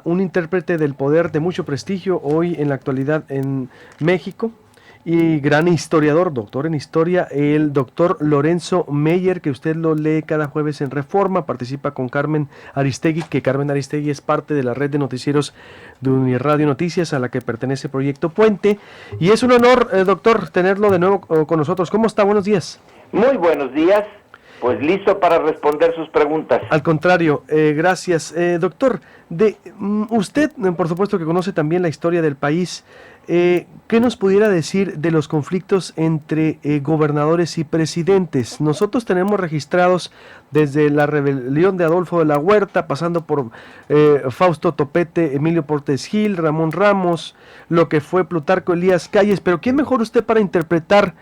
un intérprete del poder de mucho prestigio hoy en la actualidad en México y gran historiador, doctor en historia, el doctor Lorenzo Meyer, que usted lo lee cada jueves en Reforma, participa con Carmen Aristegui, que Carmen Aristegui es parte de la red de noticieros de Unirradio Noticias, a la que pertenece Proyecto Puente, y es un honor, doctor, tenerlo de nuevo con nosotros. ¿Cómo está? Buenos días. Muy buenos días, pues listo para responder sus preguntas. Al contrario, gracias. Doctor, usted, por supuesto que conoce también la historia del país, ¿qué nos pudiera decir de los conflictos entre gobernadores y presidentes? Nosotros tenemos registrados desde la rebelión de Adolfo de la Huerta, pasando por Fausto Topete, Emilio Portes Gil, Ramón Ramos, lo que fue Plutarco Elías Calles, pero ¿quién mejor usted para interpretar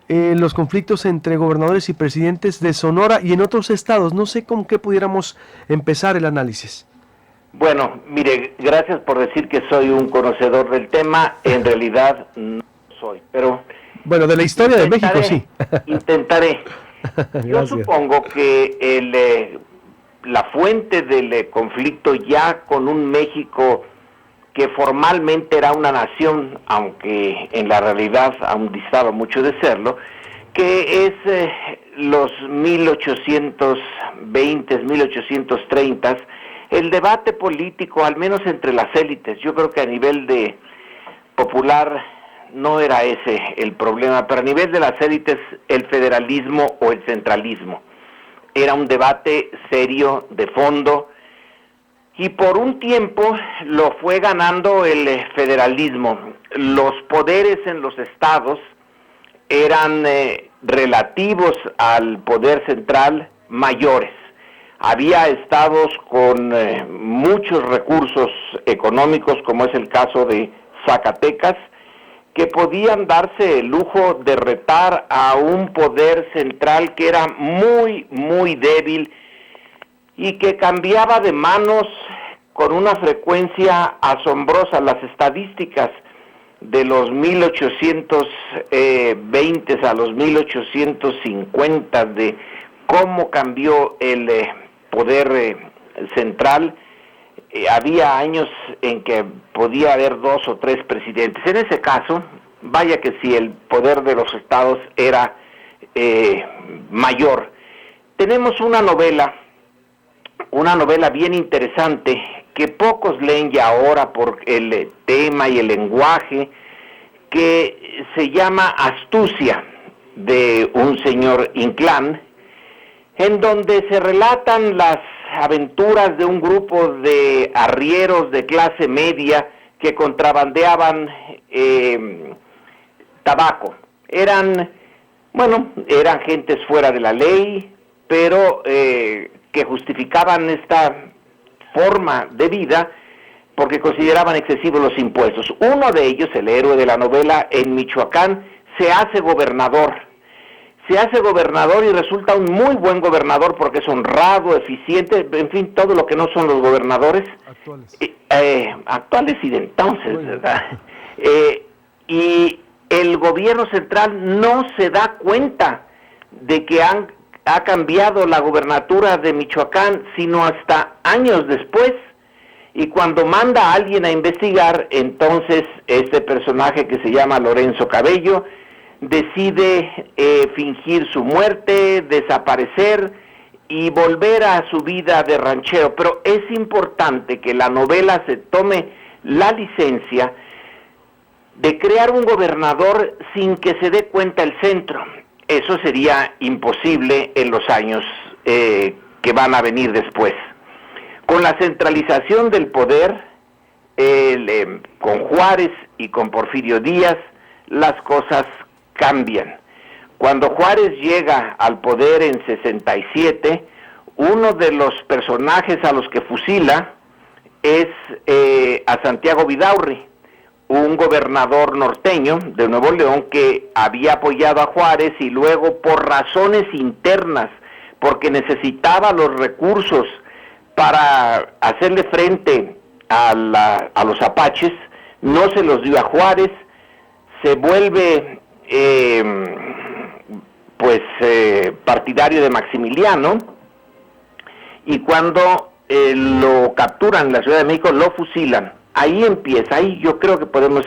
los conflictos entre gobernadores y presidentes de Sonora y en otros estados? No sé con qué pudiéramos empezar el análisis. Bueno, mire, gracias por decir que soy un conocedor del tema. En realidad no soy, pero... Bueno, de la historia de México, sí. Intentaré. Yo supongo que la fuente del conflicto ya con un México que formalmente era una nación, aunque en la realidad aún distaba mucho de serlo, que es los 1820, 1830, el debate político, al menos entre las élites. Yo creo que a nivel de popular no era ese el problema, pero a nivel de las élites, el federalismo o el centralismo. Era un debate serio, de fondo, y por un tiempo lo fue ganando el federalismo. Los poderes en los estados eran relativos al poder central mayores. Había estados con muchos recursos económicos, como es el caso de Zacatecas, que podían darse el lujo de retar a un poder central que era muy, muy débil y que cambiaba de manos con una frecuencia asombrosa. Las estadísticas de los 1820 a los 1850 de cómo cambió el poder central, había años en que podía haber 2 o 3 presidentes. En ese caso, vaya que si el poder de los estados era mayor. Tenemos una novela bien interesante que pocos leen ya ahora por el tema y el lenguaje, que se llama Astucia, de un señor Inclán, en donde se relatan las aventuras de un grupo de arrieros de clase media que contrabandeaban tabaco. Eran gentes fuera de la ley, pero que justificaban esta forma de vida porque consideraban excesivos los impuestos. Uno de ellos, el héroe de la novela, en Michoacán, se hace gobernador y resulta un muy buen gobernador porque es honrado, eficiente, en fin, todo lo que no son los gobernadores actuales y de entonces, ¿verdad? Y el gobierno central no se da cuenta de que ha cambiado la gobernatura de Michoacán, sino hasta años después, y cuando manda a alguien a investigar, entonces este personaje que se llama Lorenzo Cabello decide fingir su muerte, desaparecer y volver a su vida de ranchero. Pero es importante que la novela se tome la licencia de crear un gobernador sin que se dé cuenta el centro. Eso sería imposible en los años que van a venir después. Con la centralización del poder, con Juárez y con Porfirio Díaz, las cosas cambian. Cuando Juárez llega al poder en 67, uno de los personajes a los que fusila es a Santiago Vidaurri, un gobernador norteño de Nuevo León que había apoyado a Juárez y luego por razones internas, porque necesitaba los recursos para hacerle frente a los apaches, no se los dio a Juárez, se vuelve partidario de Maximiliano, y cuando lo capturan en la Ciudad de México, lo fusilan. Ahí empieza, ahí yo creo que podemos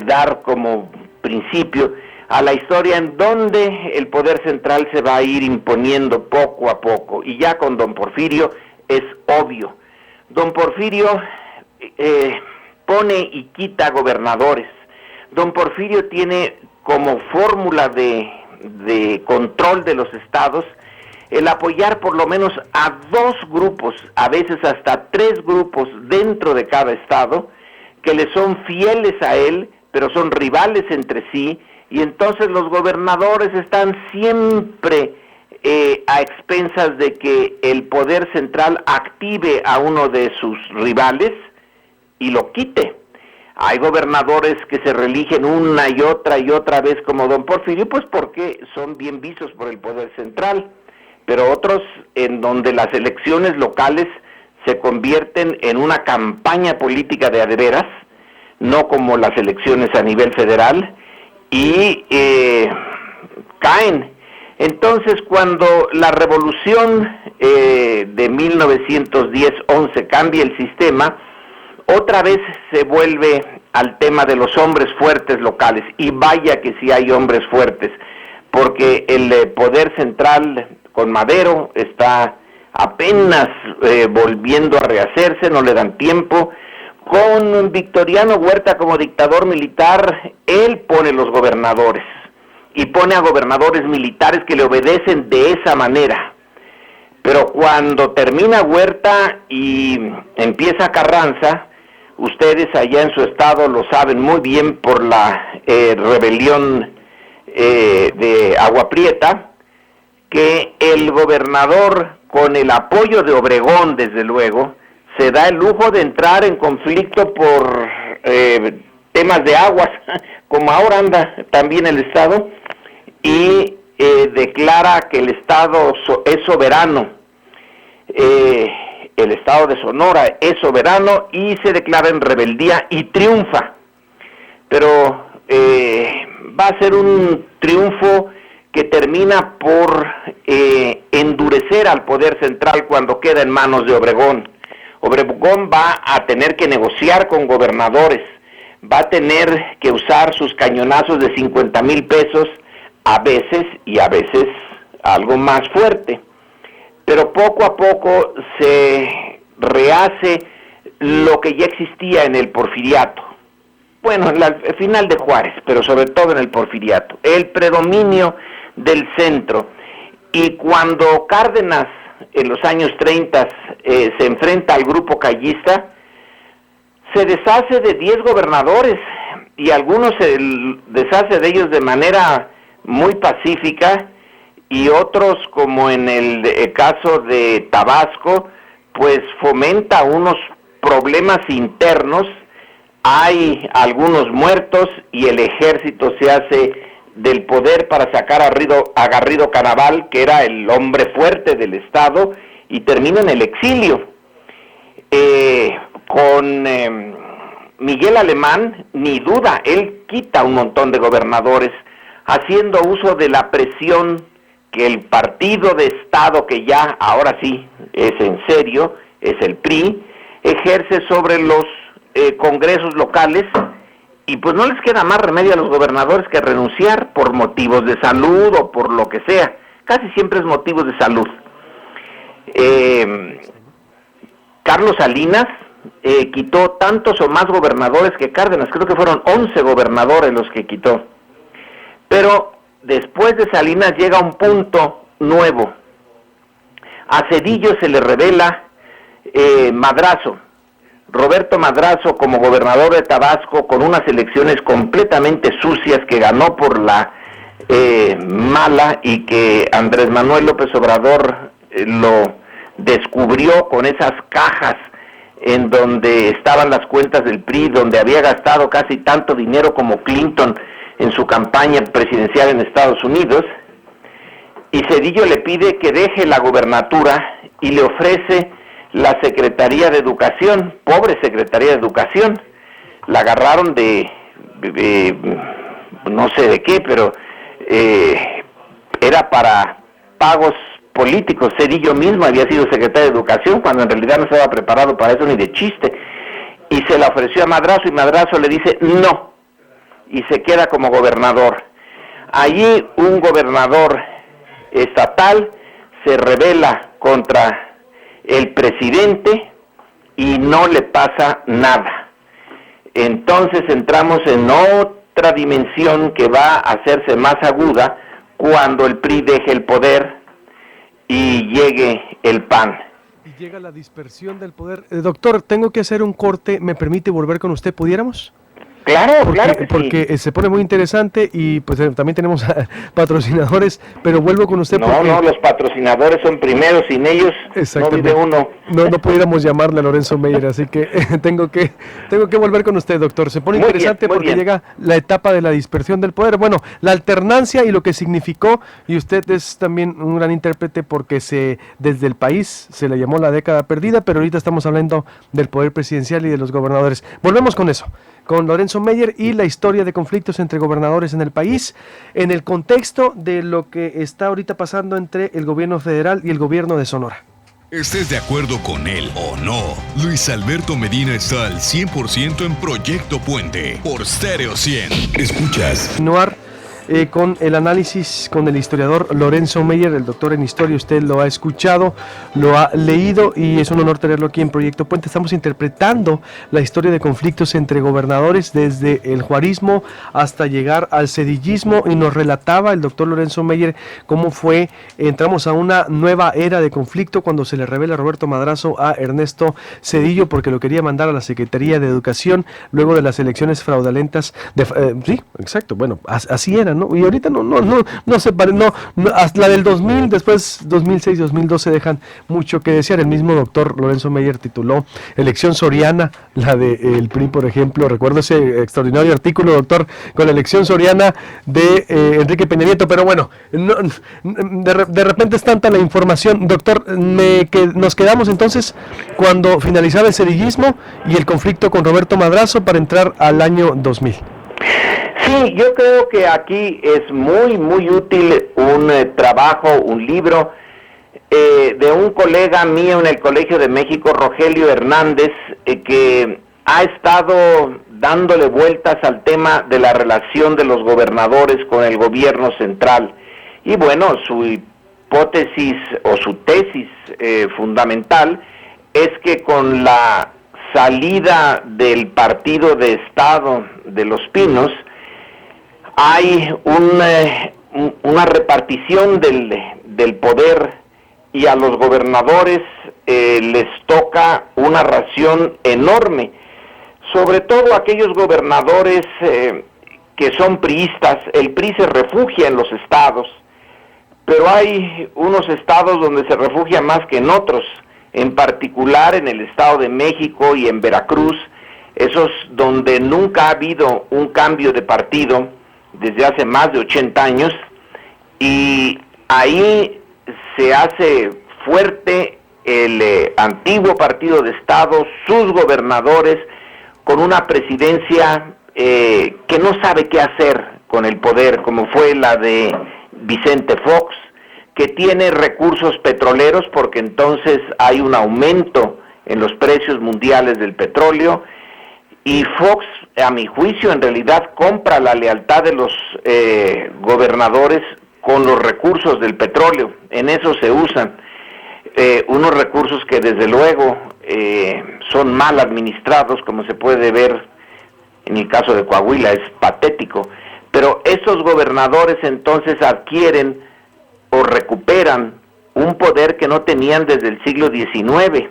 dar como principio a la historia en donde el poder central se va a ir imponiendo poco a poco. Y ya con don Porfirio es obvio. Don Porfirio pone y quita gobernadores. Don Porfirio tiene como fórmula de control de los estados el apoyar por lo menos a 2 grupos, a veces hasta 3 grupos dentro de cada estado, que le son fieles a él, pero son rivales entre sí, y entonces los gobernadores están siempre a expensas de que el poder central active a uno de sus rivales y lo quite. Hay gobernadores que se reeligen una y otra vez como don Porfirio, pues porque son bien vistos por el poder central, pero otros en donde las elecciones locales se convierten en una campaña política de a de veras, no como las elecciones a nivel federal, y caen. Entonces, cuando la revolución de 1910-11 cambia el sistema, otra vez se vuelve al tema de los hombres fuertes locales, y vaya que sí hay hombres fuertes, porque el poder central con Madero está apenas volviendo a rehacerse, no le dan tiempo. Con Victoriano Huerta como dictador militar, él pone los gobernadores, y pone a gobernadores militares que le obedecen de esa manera. Pero cuando termina Huerta y empieza Carranza, ustedes allá en su estado lo saben muy bien por la rebelión de Agua Prieta, que el gobernador, con el apoyo de Obregón, desde luego, se da el lujo de entrar en conflicto por temas de aguas, como ahora anda también el estado, y declara que el estado es soberano. El estado de Sonora es soberano y se declara en rebeldía y triunfa. Pero va a ser un triunfo que termina por endurecer al poder central cuando queda en manos de Obregón. Obregón va a tener que negociar con gobernadores, va a tener que usar sus cañonazos de 50,000 pesos a veces, y a veces algo más fuerte. Pero poco a poco se rehace lo que ya existía en el porfiriato. Bueno, en el final de Juárez, pero sobre todo en el porfiriato. El predominio del centro. Y cuando Cárdenas, en los años 30, se enfrenta al grupo callista, se deshace de 10 gobernadores, y algunos se deshace de ellos de manera muy pacífica, y otros, como en el caso de Tabasco, pues fomenta unos problemas internos. Hay algunos muertos y el ejército se hace del poder para sacar a Garrido Canaval, que era el hombre fuerte del estado, y termina en el exilio. Con Miguel Alemán, ni duda, él quita un montón de gobernadores, haciendo uso de la presión que el partido de Estado, que ya ahora sí es en serio, es el PRI, ejerce sobre los congresos locales, y pues no les queda más remedio a los gobernadores que renunciar por motivos de salud o por lo que sea. Casi siempre es motivos de salud. Carlos Salinas quitó tantos o más gobernadores que Cárdenas, creo que fueron 11 gobernadores los que quitó. Pero después de Salinas llega un punto nuevo. A Zedillo se le revela Madrazo, Roberto Madrazo, como gobernador de Tabasco, con unas elecciones completamente sucias que ganó por la mala, y que Andrés Manuel López Obrador lo descubrió con esas cajas en donde estaban las cuentas del PRI, donde había gastado casi tanto dinero como Clinton en su campaña presidencial en Estados Unidos. Y Zedillo le pide que deje la gubernatura y le ofrece la Secretaría de Educación. Pobre Secretaría de Educación, la agarraron de no sé de qué, pero era para pagos políticos. Cedillo mismo había sido secretario de Educación cuando en realidad no estaba preparado para eso ni de chiste. Y se la ofreció a Madrazo y Madrazo le dice no. Y se queda como gobernador. Allí un gobernador estatal se rebela contra el presidente y no le pasa nada. Entonces entramos en otra dimensión que va a hacerse más aguda cuando el PRI deje el poder y llegue el PAN. Y llega la dispersión del poder. Doctor, tengo que hacer un corte. ¿Me permite volver con usted? ¿Pudiéramos? Claro, claro que sí. Porque se pone muy interesante y pues también tenemos patrocinadores, pero vuelvo con usted porque... No, los patrocinadores son primeros, sin ellos no vive uno. No pudiéramos llamarle a Lorenzo Meyer, así que tengo que volver con usted, doctor. Se pone interesante porque llega la etapa de la dispersión del poder, bueno, la alternancia y lo que significó, y usted es también un gran intérprete porque desde el país se le llamó la década perdida, pero ahorita estamos hablando del poder presidencial y de los gobernadores. Volvemos con eso, con Lorenzo Meyer y la historia de conflictos entre gobernadores en el país, en el contexto de lo que está ahorita pasando entre el gobierno federal y el gobierno de Sonora. Estés de acuerdo con él o no, Luis Alberto Medina está al 100% en Proyecto Puente por Stereo 100. Escuchas. Continuar con el análisis con el historiador Lorenzo Meyer, el doctor en historia. Usted lo ha escuchado, lo ha leído y es un honor tenerlo aquí en Proyecto Puente. Estamos interpretando la historia de conflictos entre gobernadores desde el juarismo hasta llegar al cedillismo, y nos relataba el doctor Lorenzo Meyer cómo fue, entramos a una nueva era de conflicto cuando se le revela Roberto Madrazo a Ernesto Zedillo porque lo quería mandar a la Secretaría de Educación luego de las elecciones fraudulentas sí, exacto, bueno, así era, ¿no? Y ahorita no se pare, hasta la del 2000, después 2006, 2012 dejan mucho que desear. El mismo doctor Lorenzo Meyer tituló Elección Soriana, la del PRI, por ejemplo. Recuerdo ese extraordinario artículo, doctor, con la elección soriana de Enrique Peña Nieto, pero bueno, de repente es tanta la información, doctor, nos quedamos entonces cuando finalizaba el cedillismo y el conflicto con Roberto Madrazo para entrar al año 2000. Sí, yo creo que aquí es muy, muy útil un trabajo, un libro de un colega mío en el Colegio de México, Rogelio Hernández, que ha estado dándole vueltas al tema de la relación de los gobernadores con el gobierno central. Y bueno, su hipótesis o su tesis fundamental es que con la salida del Partido de Estado de Los Pinos, hay una repartición del poder y a los gobernadores les toca una ración enorme, sobre todo aquellos gobernadores que son priistas. El PRI se refugia en los estados, pero hay unos estados donde se refugia más que en otros, en particular en el Estado de México y en Veracruz, esos donde nunca ha habido un cambio de partido desde hace más de 80 años, y ahí se hace fuerte el antiguo partido de Estado, sus gobernadores, con una presidencia que no sabe qué hacer con el poder, como fue la de Vicente Fox, que tiene recursos petroleros porque entonces hay un aumento en los precios mundiales del petróleo, y Fox, a mi juicio, en realidad compra la lealtad de los gobernadores con los recursos del petróleo. En eso se usan unos recursos que desde luego son mal administrados, como se puede ver en el caso de Coahuila, es patético. Pero estos gobernadores entonces adquieren o recuperan un poder que no tenían desde el siglo XIX.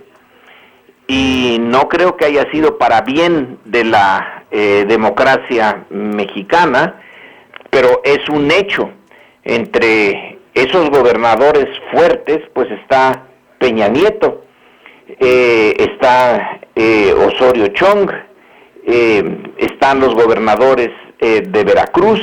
Y no creo que haya sido para bien de la democracia mexicana, pero es un hecho. Entre esos gobernadores fuertes, pues está Peña Nieto, está Osorio Chong, están los gobernadores de Veracruz,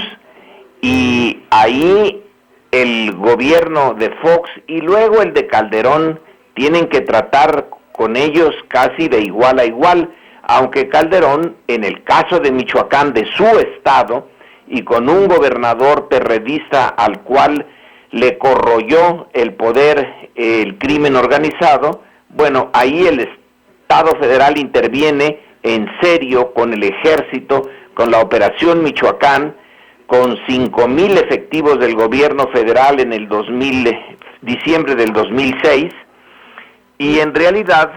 y ahí el gobierno de Fox y luego el de Calderón tienen que tratar con ellos casi de igual a igual, aunque Calderón, en el caso de Michoacán, de su estado, y con un gobernador perredista al cual le corroyó el poder el crimen organizado, bueno, ahí el Estado federal interviene en serio con el ejército, con la Operación Michoacán, con 5,000 efectivos del gobierno federal en el diciembre del 2006, y en realidad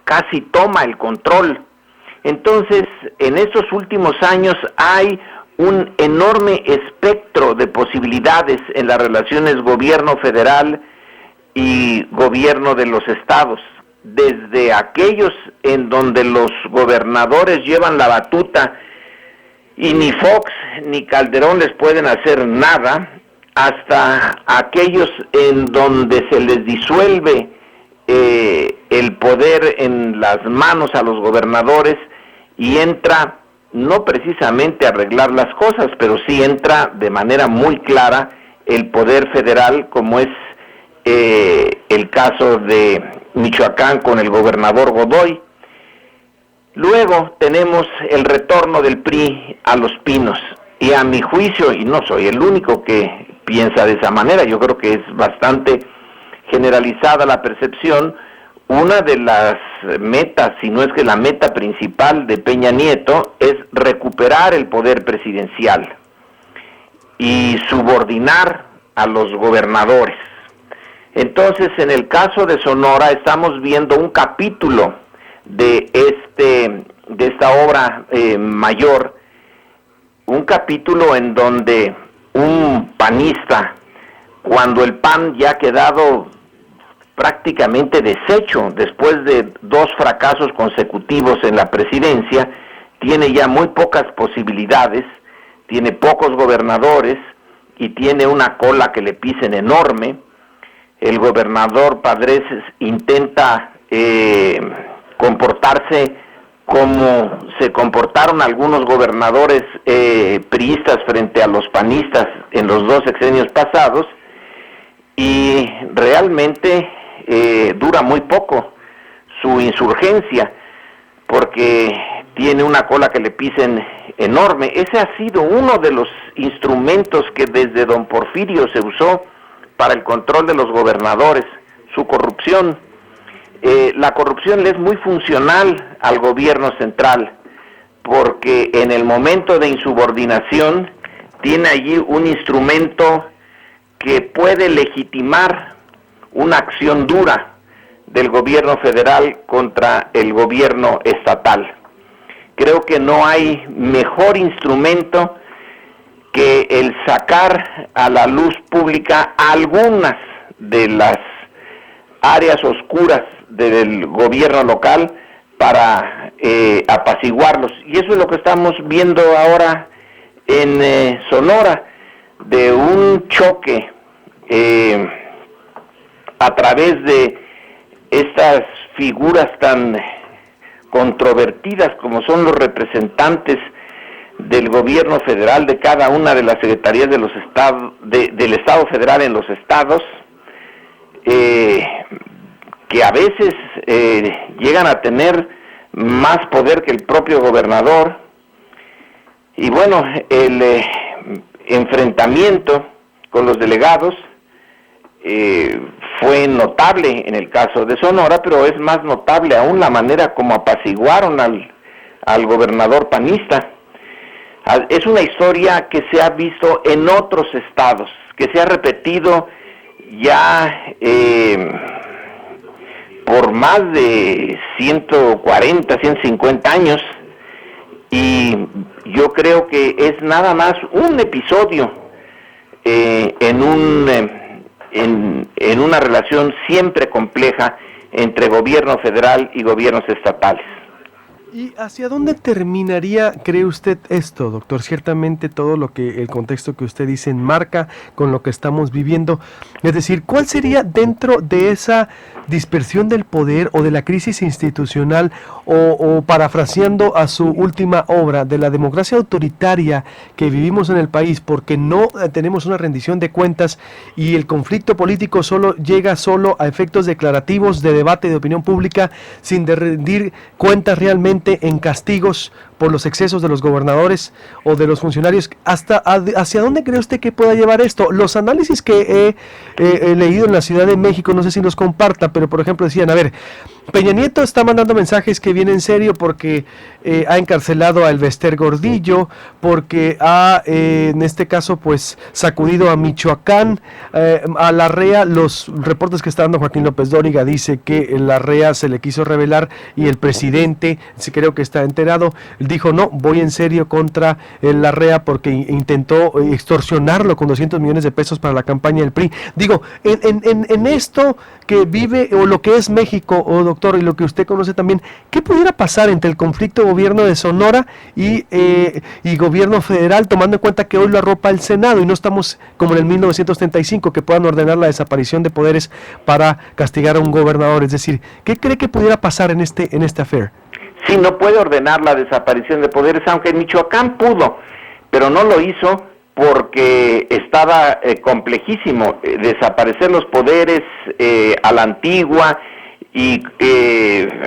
casi toma el control. Entonces, en estos últimos años hay un enorme espectro de posibilidades en las relaciones gobierno federal y gobierno de los estados, desde aquellos en donde los gobernadores llevan la batuta y ni Fox ni Calderón les pueden hacer nada, hasta aquellos en donde se les disuelve el poder en las manos a los gobernadores y entra no precisamente a arreglar las cosas, pero sí entra de manera muy clara el poder federal, como es el caso de Michoacán con el gobernador Godoy. Luego tenemos el retorno del PRI a Los Pinos, y a mi juicio, y no soy el único que piensa de esa manera, yo creo que es bastante generalizada la percepción, una de las metas, si no es que la meta principal de Peña Nieto, es recuperar el poder presidencial y subordinar a los gobernadores. Entonces, en el caso de Sonora, estamos viendo un capítulo de esta obra mayor, un capítulo en donde un panista, cuando el PAN ya ha quedado prácticamente deshecho después de 2 fracasos consecutivos en la presidencia, tiene ya muy pocas posibilidades, tiene pocos gobernadores y tiene una cola que le pisen enorme. El gobernador Padres intenta comportarse como se comportaron algunos gobernadores priistas frente a los panistas en los 2 sexenios pasados, y realmente dura muy poco su insurgencia, porque tiene una cola que le pisen enorme. Ese ha sido uno de los instrumentos que desde don Porfirio se usó para el control de los gobernadores, su corrupción. La corrupción le es muy funcional al gobierno central, porque en el momento de insubordinación tiene allí un instrumento que puede legitimar una acción dura del gobierno federal contra el gobierno estatal. Creo que no hay mejor instrumento que el sacar a la luz pública algunas de las áreas oscuras del gobierno local para apaciguarlos. Y eso es lo que estamos viendo ahora en Sonora, de un choque a través de estas figuras tan controvertidas como son los representantes del gobierno federal de cada una de las secretarías de los estados, del Estado federal en los estados, que a veces llegan a tener más poder que el propio gobernador. Y bueno, el enfrentamiento con los delegados fue notable en el caso de Sonora, pero es más notable aún la manera como apaciguaron al gobernador panista. Es una historia que se ha visto en otros estados, que se ha repetido ya por más de 140, 150 años, y yo creo que es nada más un episodio en una relación siempre compleja entre gobierno federal y gobiernos estatales. ¿Y hacia dónde terminaría, cree usted, esto, doctor? Ciertamente todo lo que el contexto que usted dice enmarca con lo que estamos viviendo. Es decir, ¿cuál sería dentro de esa dispersión del poder o de la crisis institucional o parafraseando a su última obra, de la democracia autoritaria que vivimos en el país, porque no tenemos una rendición de cuentas y el conflicto político llega solo a efectos declarativos de debate de opinión pública sin de rendir cuentas realmente en castigos por los excesos de los gobernadores o de los funcionarios. ¿Hacia dónde cree usted que pueda llevar esto? Los análisis que he leído en la Ciudad de México, no sé si los comparta, pero por ejemplo decían, a ver, Peña Nieto está mandando mensajes que vienen en serio porque ha encarcelado a Elvester Gordillo, porque ha, en este caso, pues sacudido a Michoacán, a la REA. Los reportes que está dando Joaquín López Dóriga dice que la REA se le quiso revelar y el presidente, si creo que está enterado, dijo no, voy en serio contra la REA porque intentó extorsionarlo con 200 millones de pesos para la campaña del PRI. Digo, en esto que vive o lo que es México, doctor, y lo que usted conoce también, ¿qué pudiera pasar entre el conflicto gobierno de Sonora y gobierno federal, tomando en cuenta que hoy lo arropa el Senado y no estamos como en el 1935 que puedan ordenar la desaparición de poderes para castigar a un gobernador? Es decir, ¿qué cree que pudiera pasar en este affair? Sí, no puede ordenar la desaparición de poderes, aunque en Michoacán pudo, pero no lo hizo porque estaba complejísimo desaparecer los poderes a la antigua, y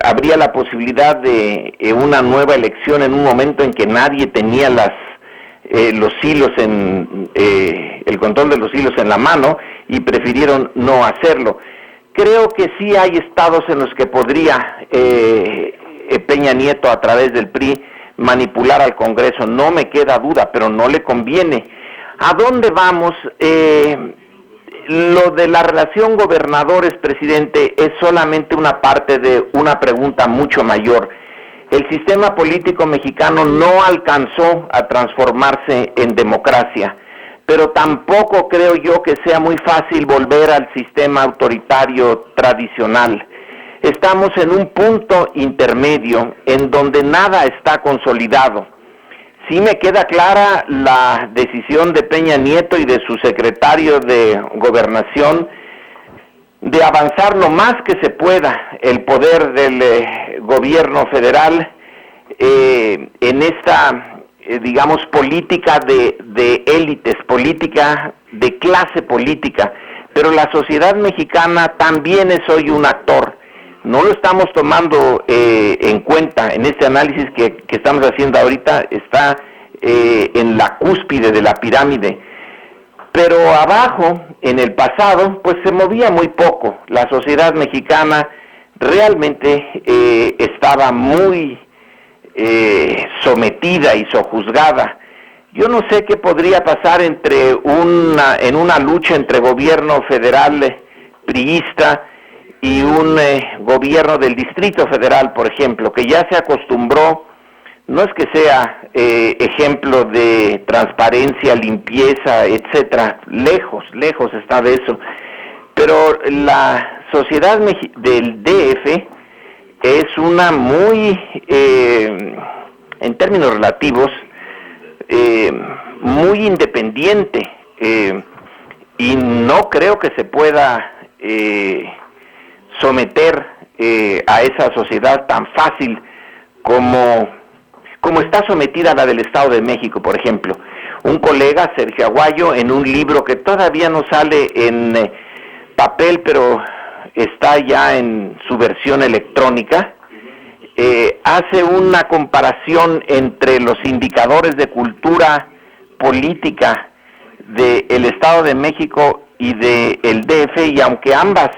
habría la posibilidad de una nueva elección en un momento en que nadie tenía los hilos el control de los hilos en la mano, y prefirieron no hacerlo. Creo que sí hay estados en los que podría Peña Nieto, a través del PRI, manipular al Congreso, no me queda duda, pero no le conviene. ¿A dónde vamos? Lo de la relación gobernadores-presidente es solamente una parte de una pregunta mucho mayor. El sistema político mexicano no alcanzó a transformarse en democracia, pero tampoco creo yo que sea muy fácil volver al sistema autoritario tradicional. Estamos en un punto intermedio en donde nada está consolidado. Sí me queda clara la decisión de Peña Nieto y de su secretario de Gobernación de avanzar lo más que se pueda el poder del gobierno federal en esta, digamos, política de élites, política de clase política. Pero la sociedad mexicana también es hoy un actor. No lo estamos tomando en cuenta en este análisis que estamos haciendo ahorita. Está en la cúspide de la pirámide, pero abajo, en el pasado, pues se movía muy poco. La sociedad mexicana realmente estaba muy sometida y sojuzgada. Yo no sé qué podría pasar en una lucha entre gobierno federal priista y un gobierno del Distrito Federal, por ejemplo, que ya se acostumbró, no es que sea ejemplo de transparencia, limpieza, etcétera, lejos está de eso, pero la sociedad del DF es una muy, en términos relativos, muy independiente, y no creo que se pueda someter a esa sociedad tan fácil como está sometida la del Estado de México, por ejemplo. Un colega, Sergio Aguayo, en un libro que todavía no sale en papel, pero está ya en su versión electrónica, hace una comparación entre los indicadores de cultura política del Estado de México y del DF, y aunque ambas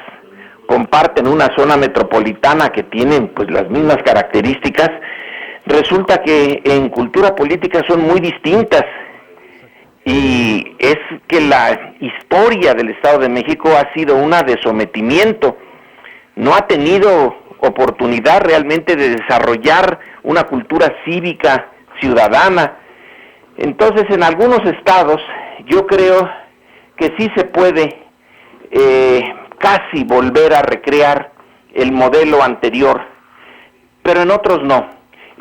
comparten una zona metropolitana que tienen pues las mismas características, resulta que en cultura política son muy distintas, y es que la historia del Estado de México ha sido una de sometimiento. No ha tenido oportunidad realmente de desarrollar una cultura cívica ciudadana. Entonces, en algunos estados yo creo que sí se puede casi volver a recrear el modelo anterior, pero en otros no.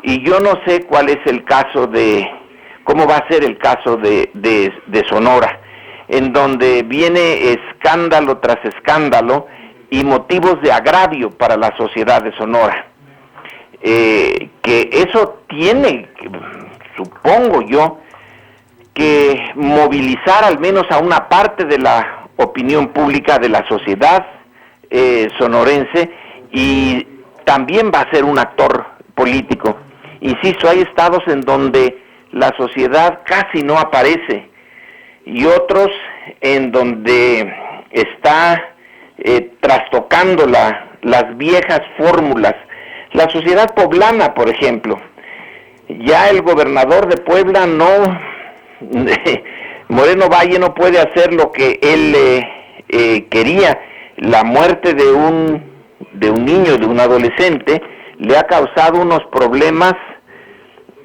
Y yo no sé cuál es el caso cómo va a ser el caso de Sonora, en donde viene escándalo tras escándalo y motivos de agravio para la sociedad de Sonora. Que eso tiene, supongo yo, que movilizar al menos a una parte de la opinión pública de la sociedad sonorense, y también va a ser un actor político. Insisto, hay estados en donde la sociedad casi no aparece y otros en donde está trastocando las viejas fórmulas. La sociedad poblana, por ejemplo, ya el gobernador de Puebla Moreno Valle no puede hacer lo que él quería. La muerte de un niño, de un adolescente, le ha causado unos problemas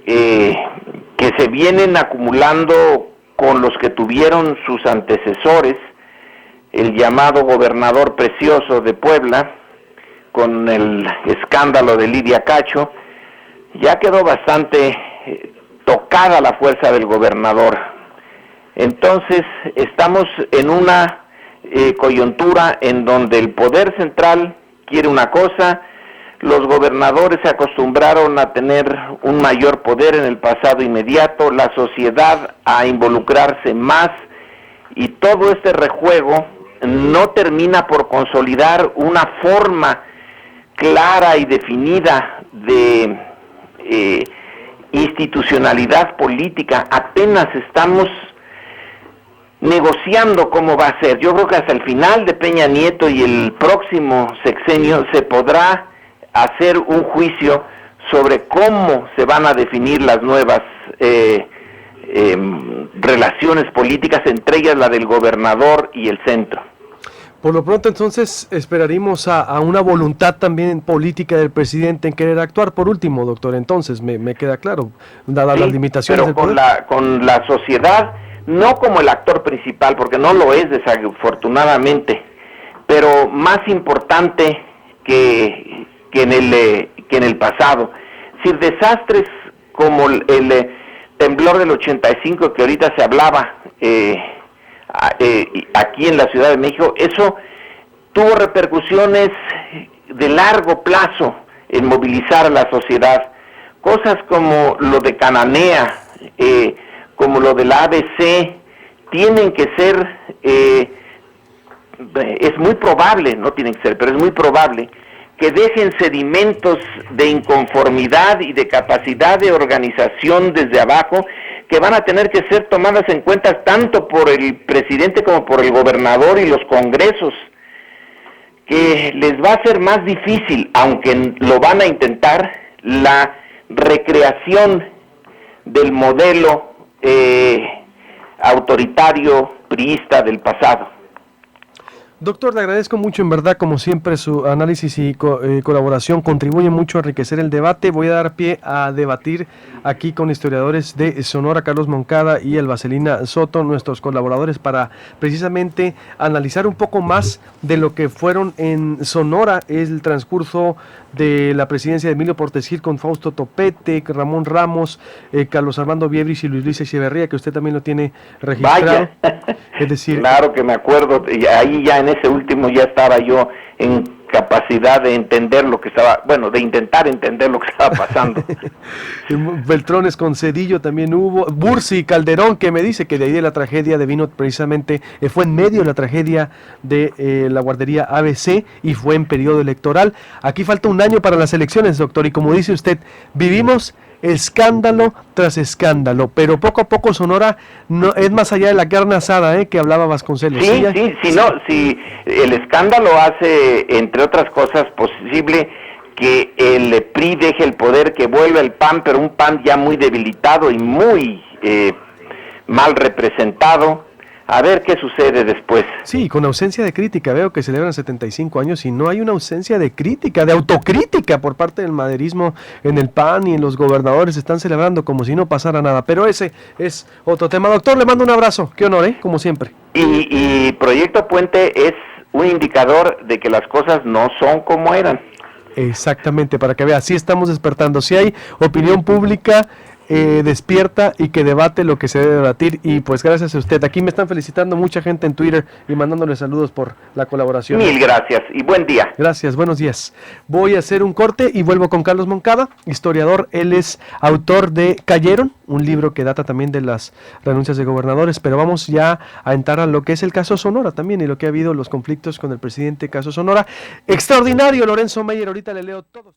que se vienen acumulando con los que tuvieron sus antecesores, el llamado gobernador precioso de Puebla, con el escándalo de Lidia Cacho. Ya quedó bastante tocada la fuerza del gobernador. Entonces estamos en una coyuntura en donde el poder central quiere una cosa, los gobernadores se acostumbraron a tener un mayor poder en el pasado inmediato, la sociedad a involucrarse más, y todo este rejuego no termina por consolidar una forma clara y definida de institucionalidad política. Apenas estamos negociando cómo va a ser. Yo creo que hasta el final de Peña Nieto y el próximo sexenio se podrá hacer un juicio sobre cómo se van a definir las nuevas relaciones políticas, entre ellas la del gobernador y el centro. Por lo pronto, entonces, esperaríamos a una voluntad también política del presidente en querer actuar. Por último, doctor, entonces, me queda claro, dadas las limitaciones del poder. Pero con la sociedad, no como el actor principal, porque no lo es, desafortunadamente, pero más importante que en el pasado. Es decir, desastres como el temblor del 85 que ahorita se hablaba aquí en la Ciudad de México, eso tuvo repercusiones de largo plazo en movilizar a la sociedad. Cosas como lo de Cananea, como lo de la ABC, tienen que ser, es muy probable, no tienen que ser, pero es muy probable que dejen sedimentos de inconformidad y de capacidad de organización desde abajo, que van a tener que ser tomadas en cuenta tanto por el presidente como por el gobernador y los congresos, que les va a ser más difícil, aunque lo van a intentar, la recreación del modelo autoritario priista del pasado. Doctor, le agradezco mucho, en verdad, como siempre, su análisis y colaboración contribuye mucho a enriquecer el debate. Voy a dar pie a debatir aquí con historiadores de Sonora, Carlos Moncada y el Vaselina Soto, nuestros colaboradores, para precisamente analizar un poco más de lo que fueron en Sonora el transcurso de la presidencia de Emilio Portes Gil con Fausto Topete, Ramón Ramos, Carlos Armando Viebris y Luis Luis Echeverría, que usted también lo tiene registrado. Vaya. Es decir, claro que me acuerdo, y ahí ya en ese último ya estaba yo en capacidad de entender lo que estaba, bueno, de intentar entender lo que estaba pasando. Beltrones con Cedillo también hubo, Bursi y Calderón, que me dice que de ahí de la tragedia devino precisamente, fue en medio de la tragedia de la guardería ABC y fue en periodo electoral. Aquí falta un año para las elecciones, doctor, y como dice usted, vivimos escándalo tras escándalo, pero poco a poco Sonora no es más allá de la carne asada, que hablaba Vasconcelos. Sí, el escándalo hace, entre otras cosas, posible que el PRI deje el poder, que vuelva el PAN, pero un PAN ya muy debilitado y muy mal representado. A ver qué sucede después. Sí, con ausencia de crítica. Veo que celebran 75 años y no hay una ausencia de crítica, de autocrítica por parte del maderismo en el PAN, y en los gobernadores están celebrando como si no pasara nada. Pero ese es otro tema. Doctor, le mando un abrazo. Qué honor, como siempre. Y Proyecto Puente es un indicador de que las cosas no son como eran. Exactamente, para que vea, sí estamos despertando. Sí hay opinión pública despierta y que debate lo que se debe debatir, y pues gracias a usted. Aquí me están felicitando mucha gente en Twitter y mandándole saludos por la colaboración. Mil gracias y buen día. Gracias, buenos días. Voy a hacer un corte y vuelvo con Carlos Moncada, historiador. Él es autor de Cayeron, un libro que data también de las renuncias de gobernadores, pero vamos ya a entrar a lo que es el caso Sonora también y lo que ha habido, los conflictos con el presidente, caso Sonora. Extraordinario, Lorenzo Meyer, ahorita le leo todos.